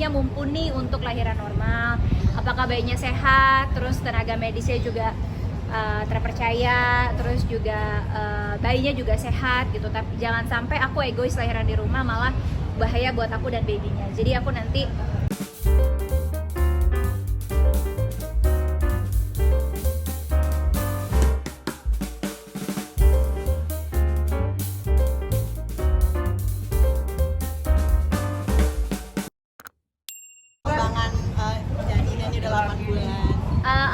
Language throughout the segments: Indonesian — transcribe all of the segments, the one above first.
kondisinya mumpuni untuk lahiran normal, apakah bayinya sehat, terus tenaga medisnya juga terpercaya, terus juga bayinya juga sehat gitu. Tapi jangan sampai aku egois lahiran di rumah malah bahaya buat aku dan babynya. Jadi aku nanti Perkembangan janinnya udah 8 bulan.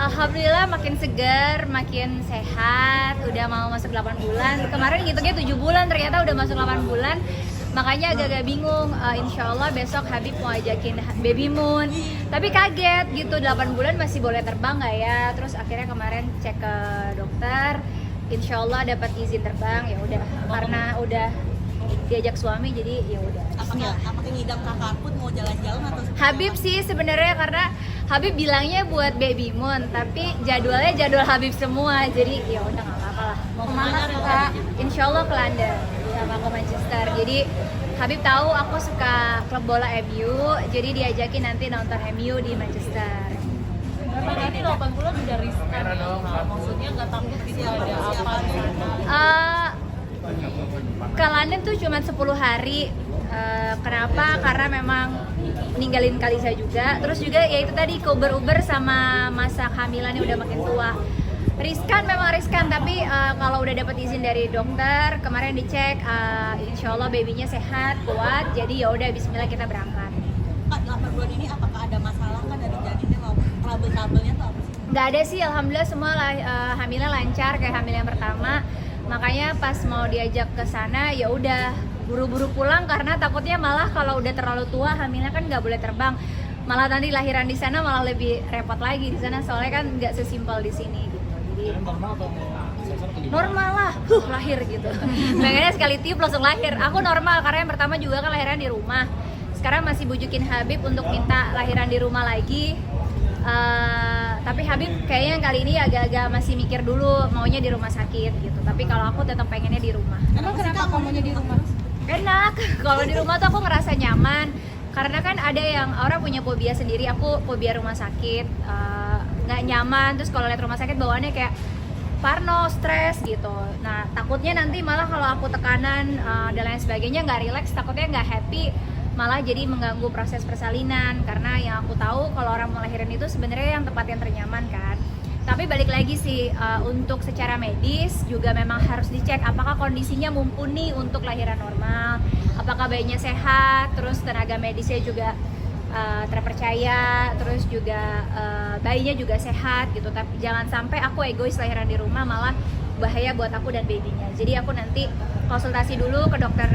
Alhamdulillah makin segar, makin sehat, udah mau masuk 8 bulan. Kemarin ngitungnya 7 bulan, ternyata udah masuk 8 bulan. Makanya agak-agak bingung. Insya Allah besok Habib mau ajakin baby moon. Tapi kaget gitu, 8 bulan masih boleh terbang nggak ya? Terus akhirnya kemarin cek ke dokter, insya Allah dapat izin terbang. Ya udah, karena udah diajak suami jadi ya udah. Apakah ngidam kakak pun mau jalan-jalan atau Habib sih sebenarnya, karena Habib bilangnya buat baby moon, tapi jadwalnya jadwal Habib semua, jadi ya udah nggak apa-apa lah. Mau kemana Kak? Insya Allah ke London sama ke Manchester. Jadi Habib tahu aku suka klub bola MU, jadi diajakin nanti nonton MU di Manchester. Memang ini 8 bulan udah riskan ya, Kak? Maksudnya nggak takut gitu ada apa di sana? Ke London tuh cuma 10 hari. Kenapa? Karena memang ninggalin Kalisa juga. Terus juga ya itu tadi Uber sama masa kehamilannya udah makin tua. Riskan, memang riskan, tapi kalau udah dapat izin dari dokter, kemarin dicek, insya Allah babynya sehat, kuat. Jadi ya udah Bismillah kita berangkat. Kak, 8 bulan ini apakah ada masalah kan dari janinnya mau trouble-troublenya atau apa sih? Nggak ada sih, alhamdulillah semua hamilnya lancar kayak hamil yang pertama. Makanya pas mau diajak ke sana ya udah buru-buru pulang karena takutnya malah kalau udah terlalu tua hamilnya kan nggak boleh terbang. Malah nanti lahiran di sana malah lebih repot lagi di sana, soalnya kan nggak sesimpel di sini gitu. Jadi normal atau sensor atau gimana? normal lah, lahir gitu. Pengennya sekali tiup langsung lahir. Aku normal karena yang pertama juga kan lahiran di rumah. Sekarang masih bujukin Habib untuk minta lahiran di rumah lagi. Tapi Habib kayaknya yang kali ini agak-agak masih mikir dulu maunya di rumah sakit gitu. Tapi kalau aku tetap pengennya di rumah. Emang kenapa kamunya di rumah? Enak. Kalau di rumah tuh aku ngerasa nyaman. Karena kan ada yang orang punya fobia sendiri. Aku fobia rumah sakit, nggak nyaman. Terus kalau lihat rumah sakit bawaannya kayak parno, stres gitu. Nah takutnya nanti malah kalau aku tekanan dan lain sebagainya nggak rileks, takutnya nggak happy, malah jadi mengganggu proses persalinan. Karena yang aku tahu kalau orang mau lahiran itu sebenarnya yang tempat yang ternyaman kan. Tapi balik lagi sih, untuk secara medis juga memang harus dicek apakah kondisinya mumpuni untuk lahiran normal, apakah bayinya sehat, terus tenaga medisnya juga terpercaya, terus juga bayinya juga sehat gitu. Tapi jangan sampai aku egois lahiran di rumah malah bahaya buat aku dan babynya. Jadi aku nanti konsultasi dulu ke dokter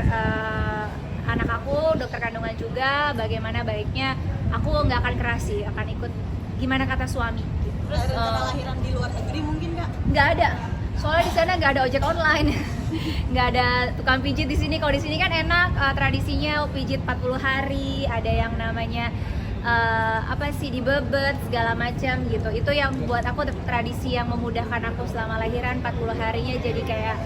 anak aku, dokter kandungan juga, bagaimana baiknya. Aku nggak akan keras sih, akan ikut gimana kata suami gitu. Terus rencana lahiran di luar negeri mungkin Kak? Nggak ada, soalnya di sana nggak ada ojek online. Nggak ada tukang pijit di sini. Kalau di sini kan enak, tradisinya pijit 40 hari, ada yang namanya apa sih, dibebet segala macam gitu. Itu yang buat aku tradisi yang memudahkan aku selama lahiran. 40 harinya jadi kayak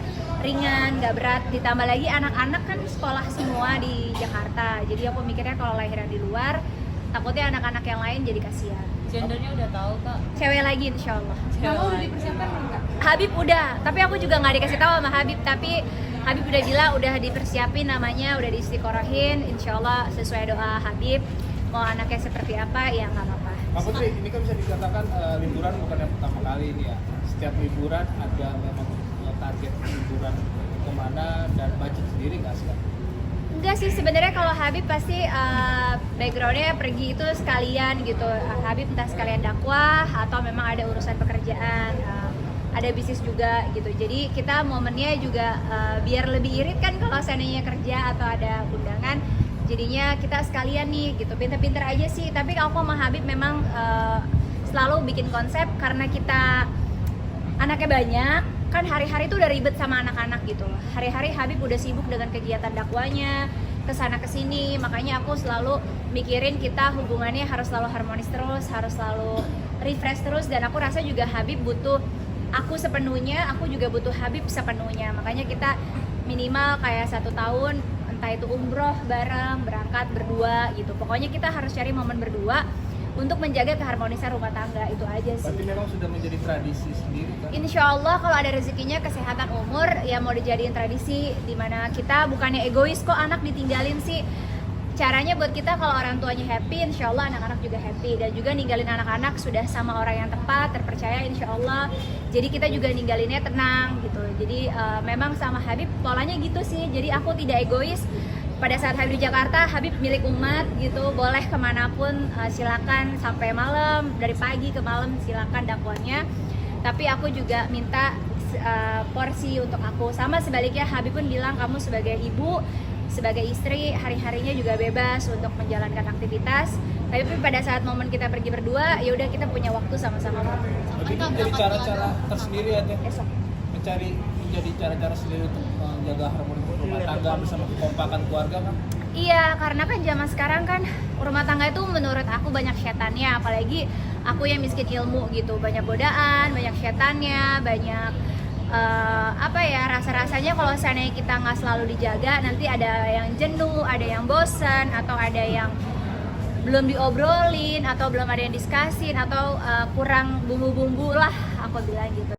ringan, nggak berat. Ditambah lagi anak-anak kan sekolah semua di Jakarta, jadi aku mikirnya kalau lahiran di luar takutnya anak-anak yang lain jadi kasihan. Gendernya udah tahu, Kak? Cewek lagi insya Allah. Kamu udah dipersiapkan enggak? Habib udah, tapi aku juga nggak dikasih tahu sama Habib. Tapi Habib udah bilang udah dipersiapin namanya, udah diistiqorohin. Insya Allah sesuai doa Habib. Mau anaknya seperti apa ya nggak apa-apa. Pak Putri, ini kan bisa dikatakan liburan bukan yang pertama kali ini ya. Setiap liburan ada memang target liburan kemana dan budget sendiri nggak sih? Enggak sih, sebenarnya kalau Habib pasti backgroundnya pergi itu sekalian gitu. Habib entah sekalian dakwah atau memang ada urusan pekerjaan, ada bisnis juga gitu. Jadi kita momennya juga biar lebih irit kan kalau seandainya kerja atau ada undangan. Jadinya kita sekalian nih gitu, pinter-pinter aja sih. Tapi kalau aku sama Habib memang selalu bikin konsep karena kita anaknya banyak. Kan hari-hari tuh udah ribet sama anak-anak gitu loh. Hari-hari Habib udah sibuk dengan kegiatan dakwanya, kesana kesini. Makanya aku selalu mikirin kita hubungannya harus selalu harmonis terus, harus selalu refresh terus. Dan aku rasa juga Habib butuh aku sepenuhnya, aku juga butuh Habib sepenuhnya. Makanya kita minimal kayak 1 tahun, entah itu umroh bareng, berangkat berdua gitu. Pokoknya kita harus cari momen berdua untuk menjaga keharmonisan rumah tangga, itu aja sih. Berarti memang sudah menjadi tradisi sendiri kan? Insya Allah kalau ada rezekinya, kesehatan, umur, ya mau dijadiin tradisi. Dimana kita bukannya egois kok anak ditinggalin sih. Caranya buat kita kalau orang tuanya happy, insya Allah anak-anak juga happy. Dan juga ninggalin anak-anak sudah sama orang yang tepat, terpercaya insya Allah. Jadi kita juga ninggalinnya tenang gitu. Jadi memang sama Habib polanya gitu sih. Jadi aku tidak egois. Pada saat Habib di Jakarta, Habib milik umat gitu, boleh kemanapun silakan sampai malam, dari pagi ke malam silakan dakwahnya. Tapi aku juga minta porsi untuk aku. Sama sebaliknya Habib pun bilang kamu sebagai ibu, sebagai istri hari-harinya juga bebas untuk menjalankan aktivitas. Tapi pada saat momen kita pergi berdua, ya udah kita punya waktu sama-sama. Jadi itu menjadi cara-cara tersendiri ya Teh? Esok. Menjadi cara-cara sendiri untuk menjaga harmoni rumah tangga bersama kekompakan keluarga kan? Iya, karena kan zaman sekarang kan rumah tangga itu menurut aku banyak setannya, apalagi aku yang miskin ilmu gitu, banyak godaan, banyak setannya, banyak rasa-rasanya kalau seandainya kita nggak selalu dijaga, nanti ada yang jenuh, ada yang bosan, atau ada yang belum diobrolin, atau belum ada yang diskasin, atau kurang bumbu-bumbu lah, aku bilang gitu.